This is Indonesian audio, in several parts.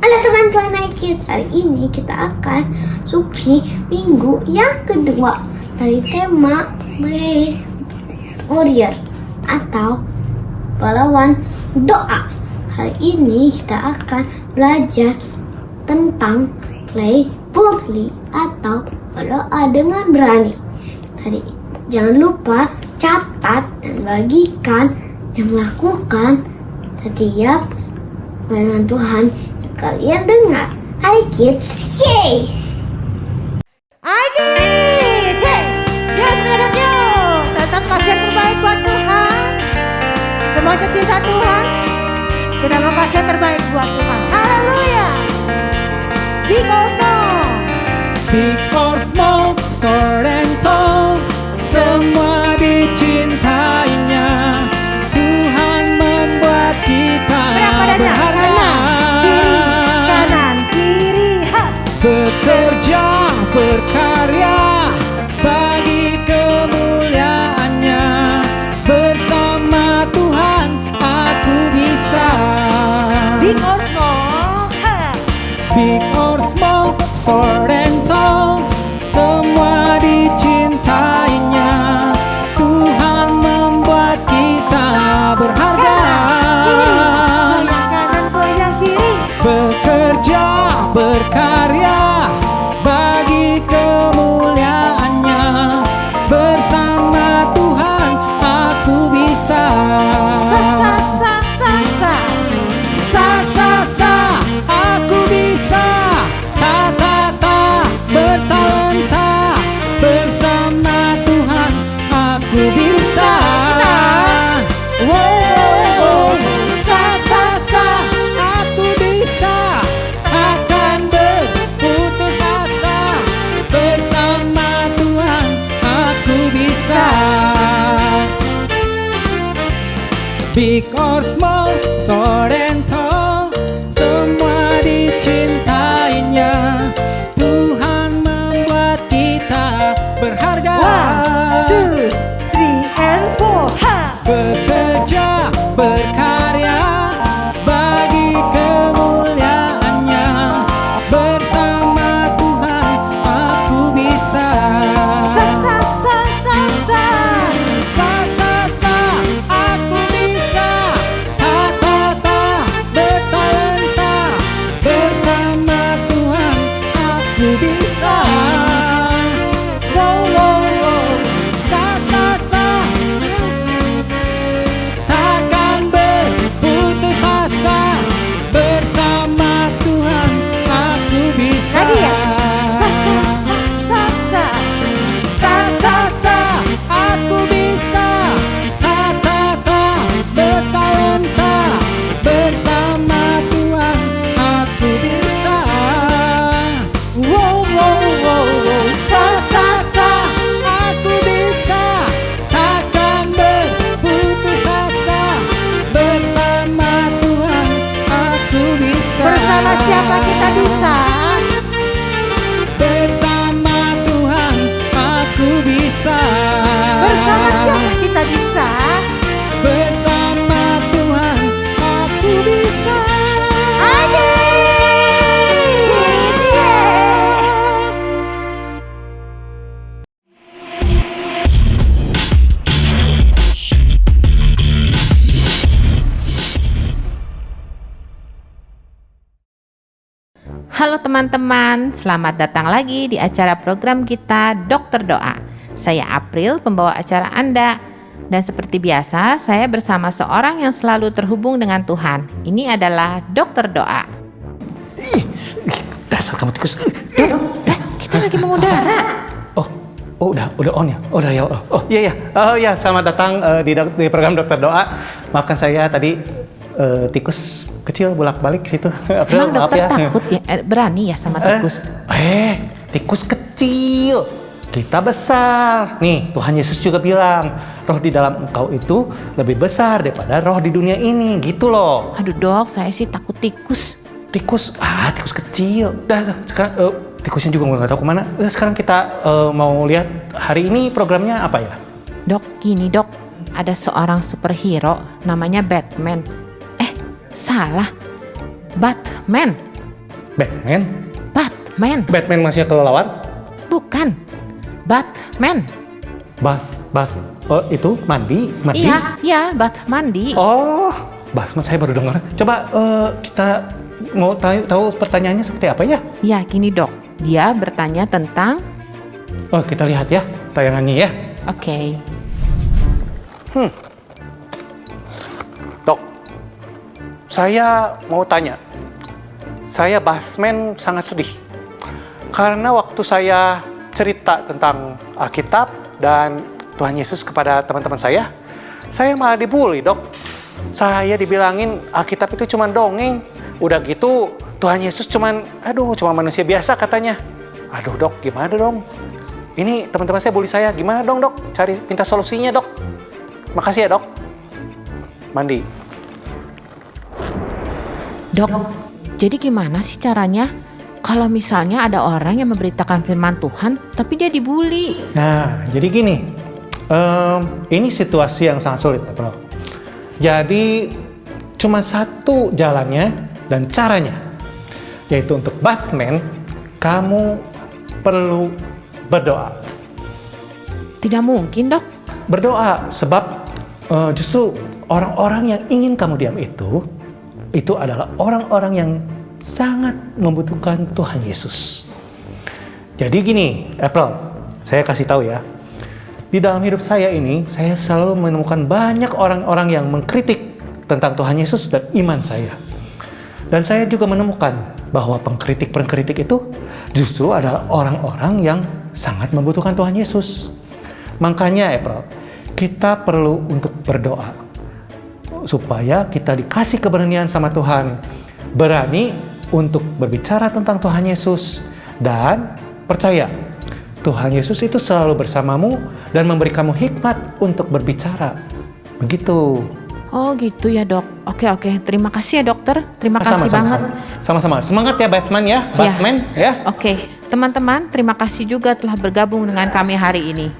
Halo teman-teman Kids, hari ini kita akan suki minggu yang kedua dari tema Warrior atau pahlawan doa. Hari ini kita akan belajar tentang play boldly atau berdoa dengan berani. Jadi jangan lupa catat dan bagikan yang melakukan setiap firman Tuhan yang kalian dengar. Hai kids, yay! Hai kids, hey, yuk sekarang yuk. Tetap kasih yang terbaik buat Tuhan. Semuanya cinta Tuhan. Kita mau kasih yang terbaik buat Tuhan. Haleluya. Big or small, Big or small, short and tall, semua dicintainya. Tuhan membuat kita berat badannya, berharga. kanan kiri, ha. Bekerja, berkarya bagi kemuliaannya. Bersama Tuhan aku bisa. Big or small, ha. Big or small, short and tall, semua dicintainya. Tuhan membuat kita berharga. Goyang kanan, goyang kiri. Bekerja, berkarya bagi kemuliaannya. Bersama Tuhan aku bisa. Sa sa sa sa sa. Sa sa sa, aku bisa. Ta ta ta, bertalenta. Bersama Tuhan aku bisa. Wow, sa sa sa, aku bisa. Takkan berputus asa. Bersama Tuhan aku bisa. Big or small, short and tall, semua dicintainya. Tuhan membuat kita berharga. 1, 2, 3 and 4, ha. Bekerja, berkarya bagi kemuliaannya. Bersama Tuhan aku bisa. Sa sa sa sa sa. Sa sa sa, aku bisa. Ta ta ta, bertalenta. Bersama Tuhan aku bisa. Wow wow wow, sa sa sa, takkan berputus asa. Bersama Tuhan aku bisa. Lagi ya. Sa sa sa sa sa. Sa sa sa, aku bisa. Ta ta ta, bertalenta. Bersama Tuhan aku bisa. Wow wow wow wow, sa sa sa, aku bisa. Takkan berputus asa. Bersama Tuhan aku bisa. Bersama siapa kita bisa? Bersama Tuhan aku bisa. Bersama siapa kita bisa? Bersama Tuhan aku bisa. Adik, yeah. Halo teman-teman, selamat datang lagi di acara program kita Dokter Doa. Saya April, pembawa acara Anda. Dan seperti biasa, saya bersama seorang yang selalu terhubung dengan Tuhan. Ini adalah Dokter Doa. Dasar kamu tikus. Kita lagi mengudara. Oh udah on ya. Oh udah ya. Oh iya, selamat datang di program Dokter Doa. Maafkan saya tadi tikus kecil bolak-balik situ. April, Emang maaf dokter ya. takut ya, berani ya sama tikus? Tikus kecil, kita besar. Nih, Tuhan Yesus juga bilang, roh di dalam engkau itu lebih besar daripada roh di dunia ini, gitu loh. Aduh dok, saya sih takut tikus. Tikus kecil. Udah, sekarang tikusnya juga nggak tahu kemana. Sekarang kita mau lihat hari ini programnya apa ya? Dok, gini dok, ada seorang superhero namanya Batman. Salah, Batman. Batman? Batman. Batman masih kelelawar? Bukan. Batman. Oh itu mandi? Iya, bath mandi. Oh, Batman saya baru dengar. Coba kita mau tahu pertanyaannya seperti apa ya? Ya, gini dok. Dia bertanya tentang... Oh, kita lihat ya tayangannya ya. Oke. Dok, saya mau tanya. Saya Batman sangat sedih. Karena waktu saya cerita tentang Alkitab dan Tuhan Yesus kepada teman-teman saya malah dibully, dok. Saya dibilangin Alkitab itu cuma dongeng. Udah gitu Tuhan Yesus cuma manusia biasa katanya. Aduh dok, gimana dong? Ini teman-teman saya bully saya, gimana dong dok? Minta solusinya dok. Makasih ya dok. Mandi. Dok, jadi gimana sih caranya kalau misalnya ada orang yang memberitakan firman Tuhan tapi dia dibully? Nah, jadi gini. Ini situasi yang sangat sulit, bro. Jadi cuma satu jalannya dan caranya, yaitu untuk Batman, kamu perlu berdoa. Tidak mungkin dok. Berdoa, sebab justru orang-orang yang ingin kamu diam itu adalah orang-orang yang sangat membutuhkan Tuhan Yesus. Jadi gini, April, saya kasih tahu ya. Di dalam hidup saya ini, saya selalu menemukan banyak orang-orang yang mengkritik tentang Tuhan Yesus dan iman saya. Dan saya juga menemukan bahwa pengkritik-pengkritik itu justru adalah orang-orang yang sangat membutuhkan Tuhan Yesus. Makanya, April, kita perlu untuk berdoa supaya kita dikasih keberanian sama Tuhan, berani untuk berbicara tentang Tuhan Yesus, dan percaya Tuhan Yesus itu selalu bersamamu dan memberi kamu hikmat untuk berbicara. Begitu. Oh gitu ya dok. Oke. Terima kasih ya dokter. Terima kasih banget. Sama-sama. Semangat ya Batman ya. Batman ya. Oke. Teman-teman, terima kasih juga telah bergabung dengan kami hari ini.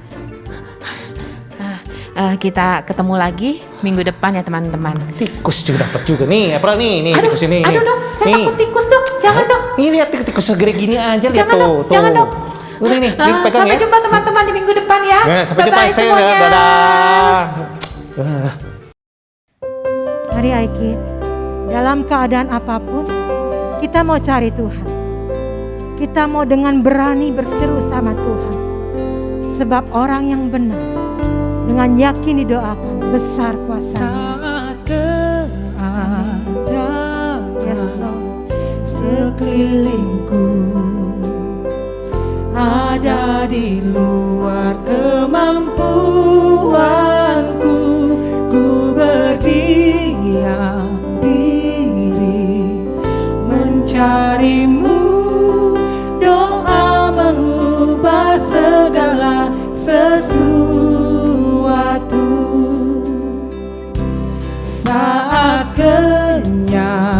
Kita ketemu lagi minggu depan ya teman-teman. Tikus juga dapat juga nih. April nih Aduh, tikus ini. Aduh dok, saya takut tikus dok. Jangan dok. Ini lihat tikus segede gini aja. Jangan lihat dok. tuh. Jangan dok. Udah nih, dipegang sampai ya. jumpa teman-teman di minggu depan ya. Sampai jumpa Bye-bye saya. semuanya. Dadah. Mari Aikid, dalam keadaan apapun, kita mau cari Tuhan. Kita mau dengan berani berseru sama Tuhan. Sebab orang yang benar, dengan yakin didoakan, besar kuasa. Saat keadaan Yes, Lord. sekelilingku ada di luar kemampuanku, ku berdiam diri mencarimu. Doa mengubah segala sesuatu. Saat kenyataan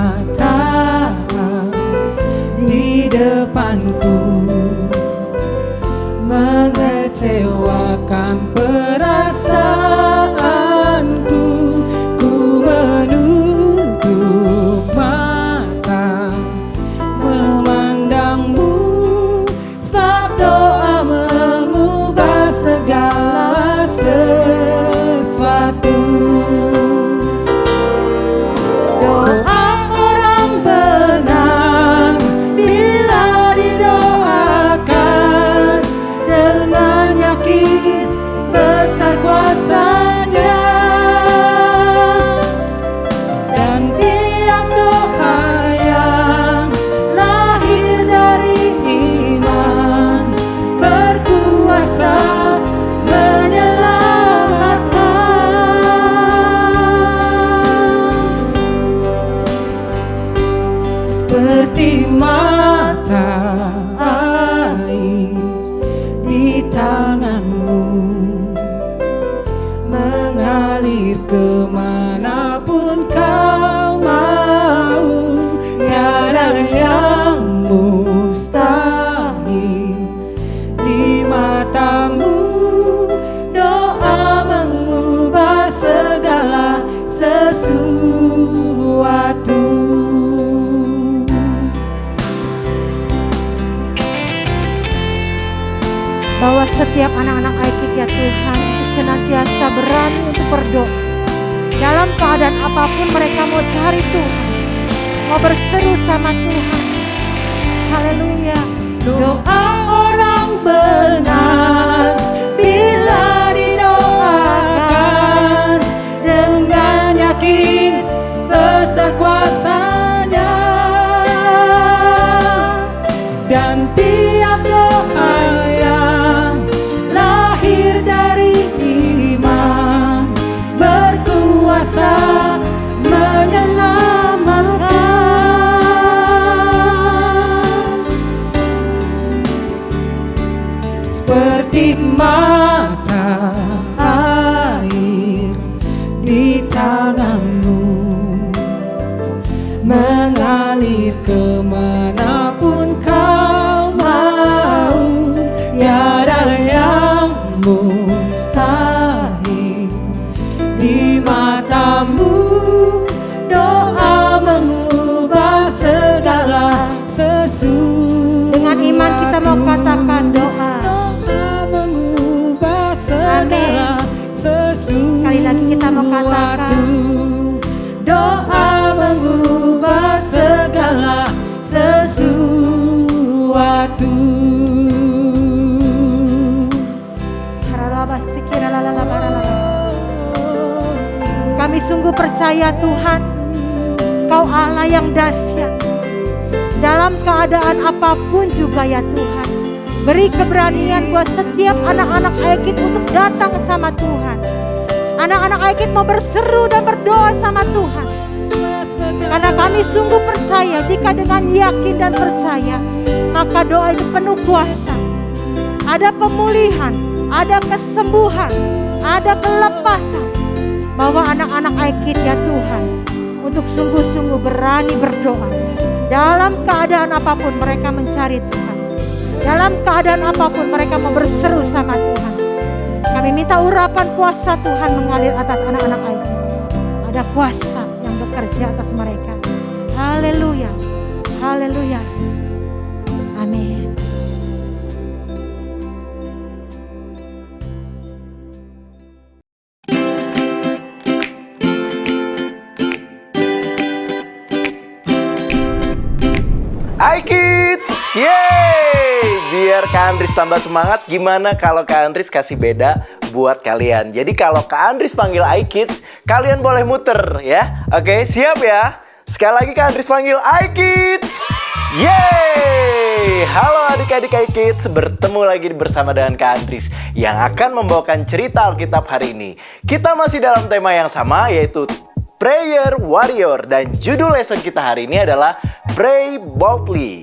di depanku mengecewakan perasaanku, ku menutup mata memandangmu, sebab doa mengubah segala sesuatu. Doa orang benar bila didoakan dengan yakin, besar kuasanya. Dan tiap doa yang lahir dari iman berkuasa menyelamatkan. Seperti mata air di tanganmu, mengalir kemanapun kau mau. Tiada yang mustahil di matamu. Doa mengubah segala sesuatu. anak-anak Aikid ya Tuhan, untuk senantiasa berani untuk berdoa. Dalam keadaan apapun mereka mau cari Tuhan, mau berseru sama Tuhan. Haleluya. Doa orang benar bila didoakan dengan yakin besar kuasanya, dan tiap doa yang lahir dari iman berkuasa menyelamatkan. Seperti mata air di tanganmu, mengalir kemanapun kau mau. Tiada yang mustahil di matamu. Doa mengubah segala sesuatu. Dengan iman kita mau katakan doa. Segala sesuatu. Sekali lagi kita mau katakan. Doa mengubah segala sesuatu. Kami sungguh percaya Tuhan, Kau Allah yang dahsyat. Dalam keadaan apapun juga ya Tuhan, beri keberanian buat setiap anak-anak Aikid untuk datang sama Tuhan. Anak-anak Aikid mau berseru dan berdoa sama Tuhan. Karena kami sungguh percaya jika dengan yakin dan percaya, maka doa itu penuh kuasa. Ada pemulihan, ada kesembuhan, ada kelepasan. Bahwa anak-anak Aikid ya Tuhan, untuk sungguh-sungguh berani berdoa. Dalam keadaan apapun mereka mencari Tuhan. Dalam keadaan apapun mereka mau berseru sama Tuhan. Kami minta urapan kuasa Tuhan mengalir atas anak-anak Aikid. Ada kuasa yang bekerja atas mereka. Haleluya. Haleluya. Amin. Hai kids, yeay! Biar Kak Andris tambah semangat, gimana kalau Kak Andris kasih beda buat kalian? Jadi kalau Kak Andris panggil Hai Kids, kalian boleh muter ya. Oke, siap ya? Sekali lagi Kak Andris panggil Hai Kids. Yeay! Halo adik-adik Hai Kids, bertemu lagi bersama dengan Kak Andris yang akan membawakan cerita Alkitab hari ini. Kita masih dalam tema yang sama, yaitu Prayer Warrior, dan judul lesson kita hari ini adalah Pray Boldly.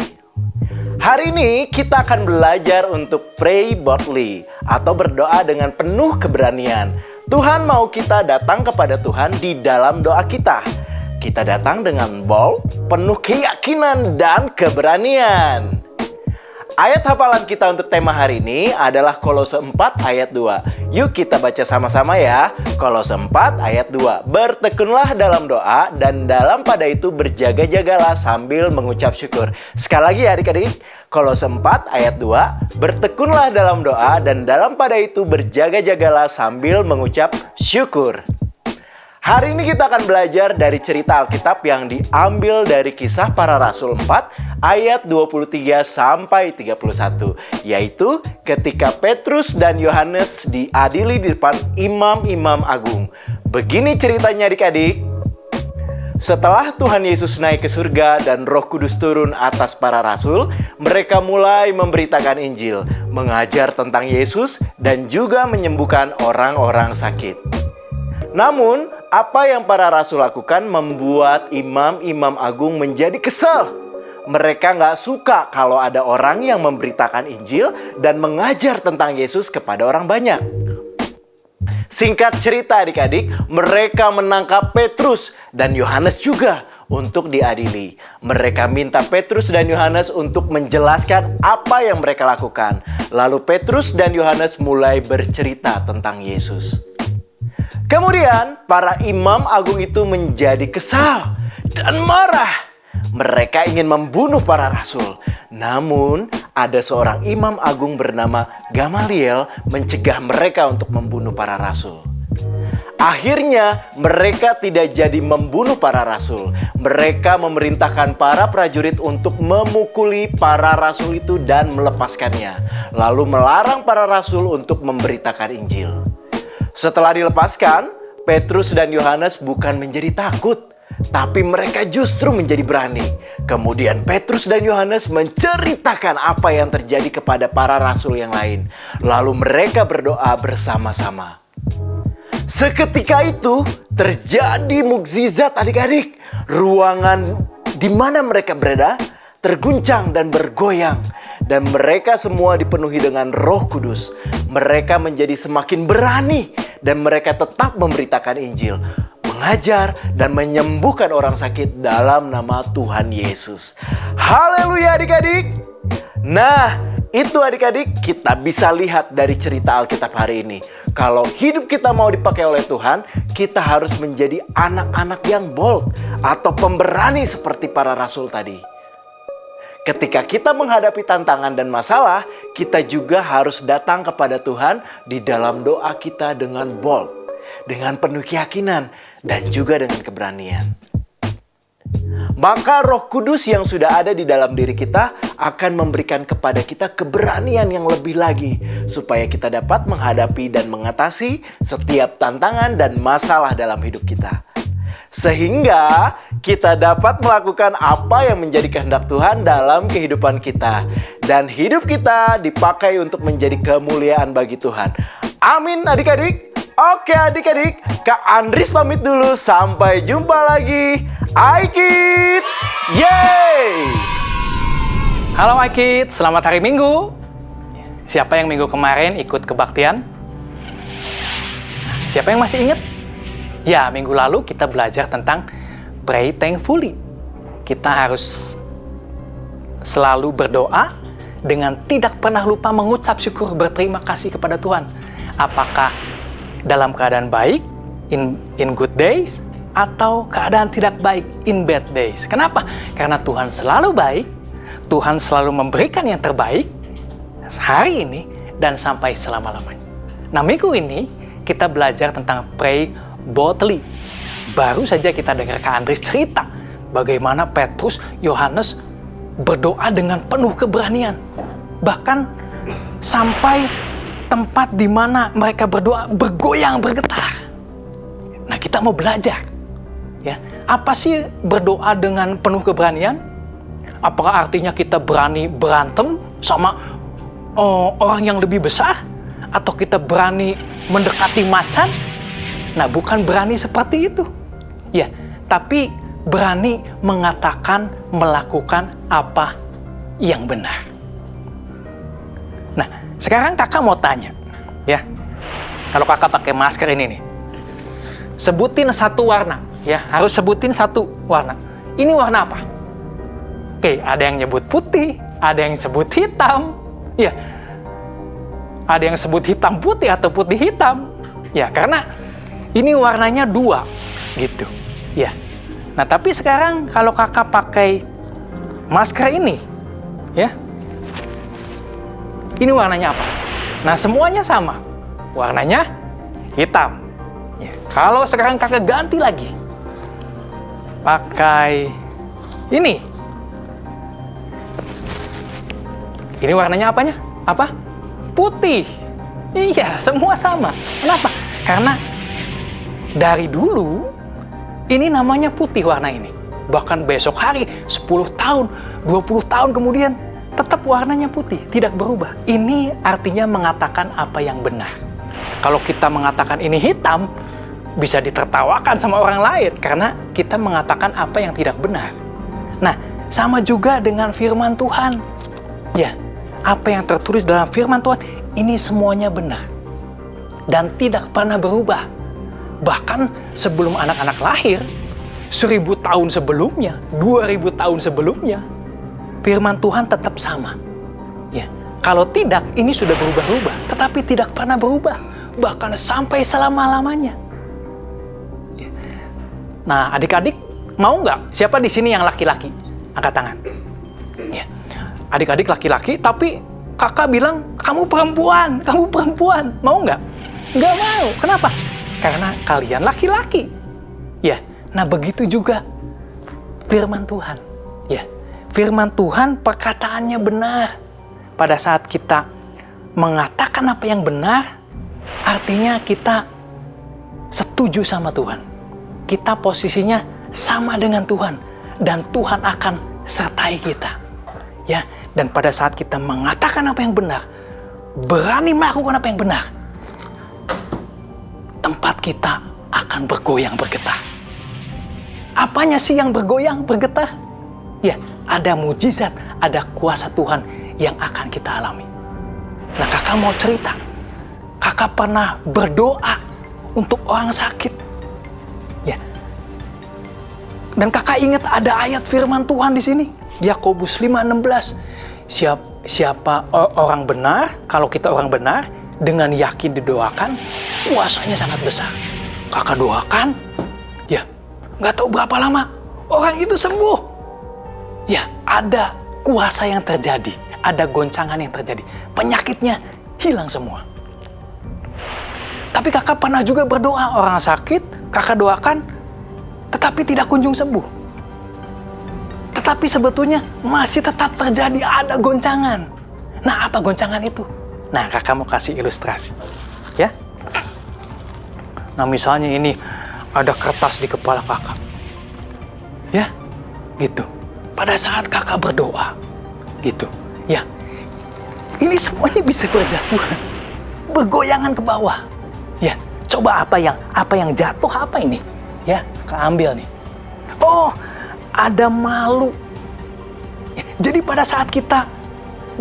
Hari ini kita akan belajar untuk pray boldly atau berdoa dengan penuh keberanian. Tuhan mau kita datang kepada Tuhan di dalam doa kita. Kita datang dengan bold, penuh keyakinan dan keberanian. Ayat hafalan kita untuk tema hari ini adalah Kolose 4 ayat 2. Yuk kita baca sama-sama ya. Kolose 4 ayat 2. Bertekunlah dalam doa dan dalam pada itu berjaga-jagalah sambil mengucap syukur. Sekali lagi ya adik-adik. Kolose 4 ayat 2. Bertekunlah dalam doa dan dalam pada itu berjaga-jagalah sambil mengucap syukur. Hari ini kita akan belajar dari cerita Alkitab yang diambil dari Kisah Para Rasul 4 ayat 23 sampai 31, yaitu ketika Petrus dan Yohanes diadili di depan imam-imam agung. Begini ceritanya adik-adik. Setelah Tuhan Yesus naik ke surga dan Roh Kudus turun atas para rasul, mereka mulai memberitakan Injil, mengajar tentang Yesus dan juga menyembuhkan orang-orang sakit. Namun, apa yang para rasul lakukan membuat imam-imam agung menjadi kesal. Mereka nggak suka kalau ada orang yang memberitakan Injil dan mengajar tentang Yesus kepada orang banyak. Singkat cerita adik-adik, mereka menangkap Petrus dan Yohanes juga untuk diadili. Mereka minta Petrus dan Yohanes untuk menjelaskan apa yang mereka lakukan. Lalu Petrus dan Yohanes mulai bercerita tentang Yesus. Kemudian para imam agung itu menjadi kesal dan marah. Mereka ingin membunuh para rasul. Namun ada seorang imam agung bernama Gamaliel mencegah mereka untuk membunuh para rasul. Akhirnya mereka tidak jadi membunuh para rasul. Mereka memerintahkan para prajurit untuk memukuli para rasul itu dan melepaskannya. Lalu melarang para rasul untuk memberitakan Injil. Setelah dilepaskan, Petrus dan Yohanes bukan menjadi takut, tapi mereka justru menjadi berani. Kemudian Petrus dan Yohanes menceritakan apa yang terjadi kepada para rasul yang lain. Lalu mereka berdoa bersama-sama. Seketika itu terjadi mukjizat adik-adik. Ruangan di mana mereka berada terguncang dan bergoyang. Dan mereka semua dipenuhi dengan Roh Kudus. Mereka menjadi semakin berani dan mereka tetap memberitakan Injil, mengajar dan menyembuhkan orang sakit dalam nama Tuhan Yesus. Haleluya adik-adik. Nah, itu adik-adik kita bisa lihat dari cerita Alkitab hari ini. Kalau hidup kita mau dipakai oleh Tuhan, kita harus menjadi anak-anak yang bold atau pemberani seperti para rasul tadi. Ketika kita menghadapi tantangan dan masalah, kita juga harus datang kepada Tuhan di dalam doa kita dengan bold, dengan penuh keyakinan, dan juga dengan keberanian. Maka Roh Kudus yang sudah ada di dalam diri kita akan memberikan kepada kita keberanian yang lebih lagi supaya kita dapat menghadapi dan mengatasi setiap tantangan dan masalah dalam hidup kita. Sehingga kita dapat melakukan apa yang menjadi kehendak Tuhan dalam kehidupan kita. Dan hidup kita dipakai untuk menjadi kemuliaan bagi Tuhan. Amin adik-adik. Oke adik-adik, Kak Andris pamit dulu. Sampai jumpa lagi. iKids, yeay! Halo iKids, selamat hari Minggu. Siapa yang minggu kemarin ikut kebaktian? Siapa yang masih ingat? Ya, minggu lalu kita belajar tentang pray thankfully. Kita harus selalu berdoa dengan tidak pernah lupa mengucap syukur, berterima kasih kepada Tuhan. Apakah dalam keadaan baik, in good days, atau keadaan tidak baik, in bad days. Kenapa? Karena Tuhan selalu baik, Tuhan selalu memberikan yang terbaik hari ini dan sampai selama-lamanya. Nah, minggu ini kita belajar tentang pray boldly. Baru saja kita dengar Kak Andris cerita bagaimana Petrus, Yohanes berdoa dengan penuh keberanian. Bahkan sampai tempat di mana mereka berdoa bergoyang, bergetar. Nah, kita mau belajar. Ya, apa sih berdoa dengan penuh keberanian? Apakah artinya kita berani berantem sama orang yang lebih besar? Atau kita berani mendekati macan? Nah, bukan berani seperti itu. Ya, tapi berani mengatakan, melakukan apa yang benar. Nah, sekarang kakak mau tanya, ya. Kalau kakak pakai masker ini nih, sebutin satu warna, ya. Harus sebutin satu warna. Ini warna apa? Oke, ada yang nyebut putih, ada yang sebut hitam, ya. Ada yang sebut hitam putih atau putih hitam, ya. Karena ini warnanya dua, gitu, ya. Nah, tapi sekarang kalau kakak pakai masker ini, ya. Ini warnanya apa? Nah, semuanya sama. Warnanya hitam. Ya. Kalau sekarang kakak ganti lagi. Pakai ini. Ini warnanya apanya? Apa? Putih. Iya, semua sama. Kenapa? Karena dari dulu, ini namanya putih warna ini. Bahkan besok hari, 10 tahun, 20 tahun kemudian, tetap warnanya putih, tidak berubah. Ini artinya mengatakan apa yang benar. Kalau kita mengatakan ini hitam, bisa ditertawakan sama orang lain karena kita mengatakan apa yang tidak benar. Nah, sama juga dengan firman Tuhan. Ya, apa yang tertulis dalam firman Tuhan, ini semuanya benar dan tidak pernah berubah. Bahkan sebelum anak-anak lahir, 1000 tahun sebelumnya, 2000 tahun sebelumnya, firman Tuhan tetap sama. Ya, kalau tidak, ini sudah berubah-ubah, tetapi tidak pernah berubah, bahkan sampai selama-lamanya. Ya. Nah, adik-adik, mau nggak? Siapa di sini yang laki-laki? Angkat tangan. Ya. adik-adik laki-laki, tapi kakak bilang, kamu perempuan, mau nggak? Nggak mau. Kenapa? Karena kalian laki-laki. Ya, nah begitu juga firman Tuhan. Ya, firman Tuhan perkataannya benar. Pada saat kita mengatakan apa yang benar, artinya kita setuju sama Tuhan. Kita posisinya sama dengan Tuhan, dan Tuhan akan sertai kita. Ya, dan pada saat kita mengatakan apa yang benar, berani melakukan apa yang benar, tempat kita akan bergoyang bergetar. Apanya sih yang bergoyang bergetar? Ya, ada mujizat, ada kuasa Tuhan yang akan kita alami. Nah, kakak mau cerita, kakak pernah berdoa untuk orang sakit. Ya, dan kakak ingat ada ayat firman Tuhan di sini, Yakobus 5:16. Siapa orang benar, kalau kita orang benar, dengan yakin didoakan, kuasanya sangat besar. Kakak doakan, ya, nggak tahu berapa lama, orang itu sembuh. Ya, ada kuasa yang terjadi, ada goncangan yang terjadi, penyakitnya hilang semua. Tapi kakak pernah juga berdoa, orang sakit, kakak doakan, tetapi tidak kunjung sembuh. Tetapi sebetulnya masih tetap terjadi, ada goncangan. Nah, apa goncangan itu? Nah, kakak mau kasih ilustrasi. Ya. Nah, misalnya ini ada kertas di kepala kakak. Ya, gitu. Pada saat kakak berdoa, gitu. Ya, ini semuanya bisa berjatuhan, bergoyangan ke bawah. Ya, coba apa yang jatuh, apa ini? Ya, keambil nih. Oh, ada malu. Ya, jadi pada saat kita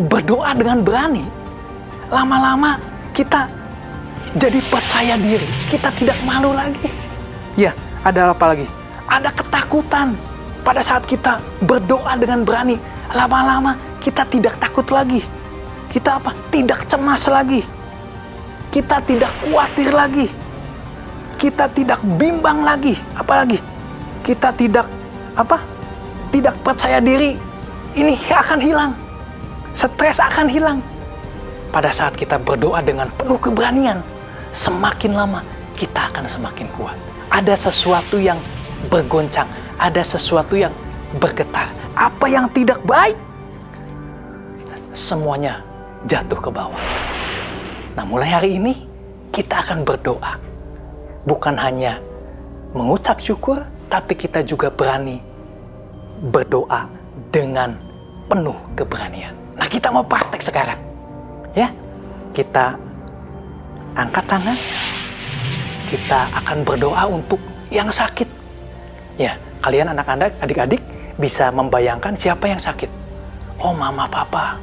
berdoa dengan berani, lama-lama kita jadi percaya diri. Kita tidak malu lagi. Ya, ada apa lagi? Ada ketakutan. Pada saat kita berdoa dengan berani, lama-lama kita tidak takut lagi. Kita apa? Tidak cemas lagi. Kita tidak khawatir lagi. Kita tidak bimbang lagi. Apalagi? Kita tidak tidak percaya diri. Ini akan hilang. Stres akan hilang. Pada saat kita berdoa dengan penuh keberanian, semakin lama kita akan semakin kuat. Ada sesuatu yang bergoncang, ada sesuatu yang bergetar. Apa yang tidak baik, semuanya jatuh ke bawah. Nah, mulai hari ini kita akan berdoa. Bukan hanya mengucap syukur, tapi kita juga berani berdoa dengan penuh keberanian. Nah, kita mau praktek sekarang. Ya, kita angkat tangan. Kita akan berdoa untuk yang sakit. Ya, kalian anak-anak, adik-adik bisa membayangkan siapa yang sakit. Oh, mama, papa,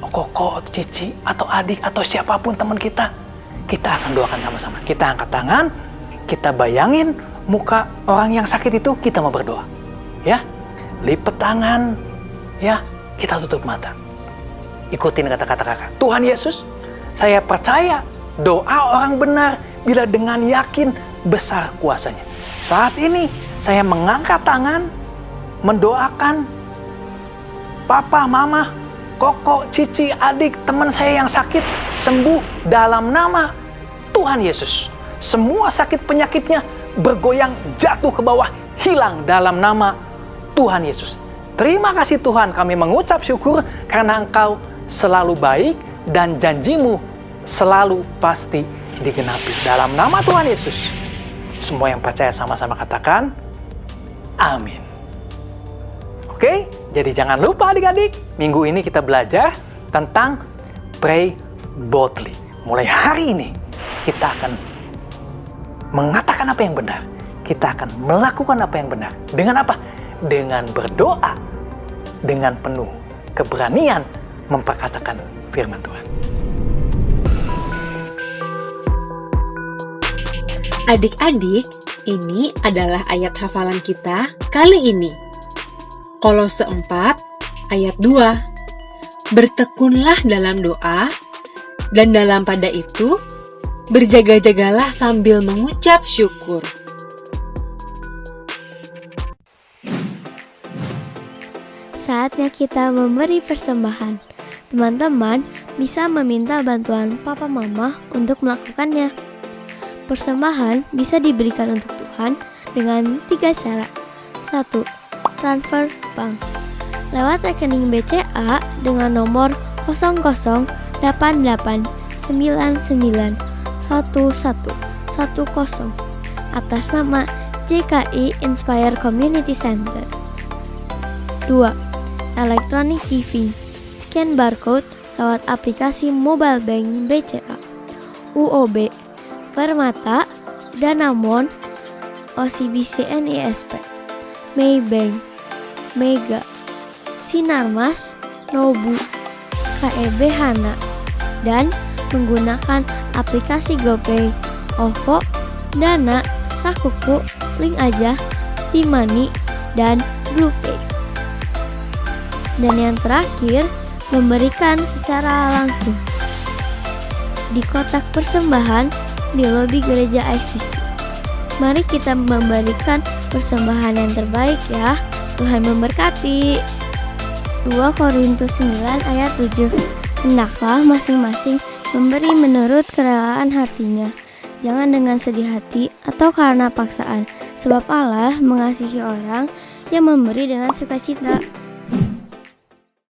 koko, cici, atau adik, atau siapapun teman kita. Kita akan doakan sama-sama. Kita angkat tangan, kita bayangin muka orang yang sakit itu, kita mau berdoa. Ya, lipat tangan, ya, kita tutup mata. Ikutin kata-kata kakak. Tuhan Yesus, saya percaya doa orang benar bila dengan yakin besar kuasanya. Saat ini saya mengangkat tangan, mendoakan papa, mama, koko, cici, adik, teman saya yang sakit sembuh dalam nama Tuhan Yesus. Semua sakit penyakitnya bergoyang, jatuh ke bawah, hilang dalam nama Tuhan Yesus. Terima kasih Tuhan, kami mengucap syukur karena Engkau selalu baik dan janjimu selalu pasti digenapi. Dalam nama Tuhan Yesus. Semua yang percaya sama-sama katakan, amin. Oke, jadi jangan lupa adik-adik, minggu ini kita belajar tentang pray boldly. Mulai hari ini, kita akan mengatakan apa yang benar. Kita akan melakukan apa yang benar. Dengan apa? Dengan berdoa, dengan penuh keberanian memperkatakan firman Tuhan. Adik-adik, ini adalah ayat hafalan kita kali ini. Kolose 4 ayat 2. Bertekunlah dalam doa, dan dalam pada itu, berjaga-jagalah sambil mengucap syukur. saatnya kita memberi persembahan. Teman-teman bisa meminta bantuan papa mama untuk melakukannya. Persembahan bisa diberikan untuk Tuhan dengan 3 cara. 1. Transfer bank. Lewat rekening BCA dengan nomor 0088991110 atas nama JKI Inspire Community Center. 2. Electronic giving. Scan barcode lewat aplikasi mobile bank BCA, UOB, Permata, Danamon, OCBC NISP, Maybank, Mega, Sinarmas, Nobu, KEB Hana, dan menggunakan aplikasi GoPay, OVO, Dana, Sakuku, Link Aja, Timani, dan BluePay. Dan yang terakhir, memberikan secara langsung di kotak persembahan di lobi gereja ICC. Mari kita memberikan persembahan yang terbaik ya. Tuhan memberkati. 2 Korintus 9 ayat 7. Hendaklah masing-masing memberi menurut kerelaan hatinya, jangan dengan sedih hati atau karena paksaan, sebab Allah mengasihi orang yang memberi dengan sukacita.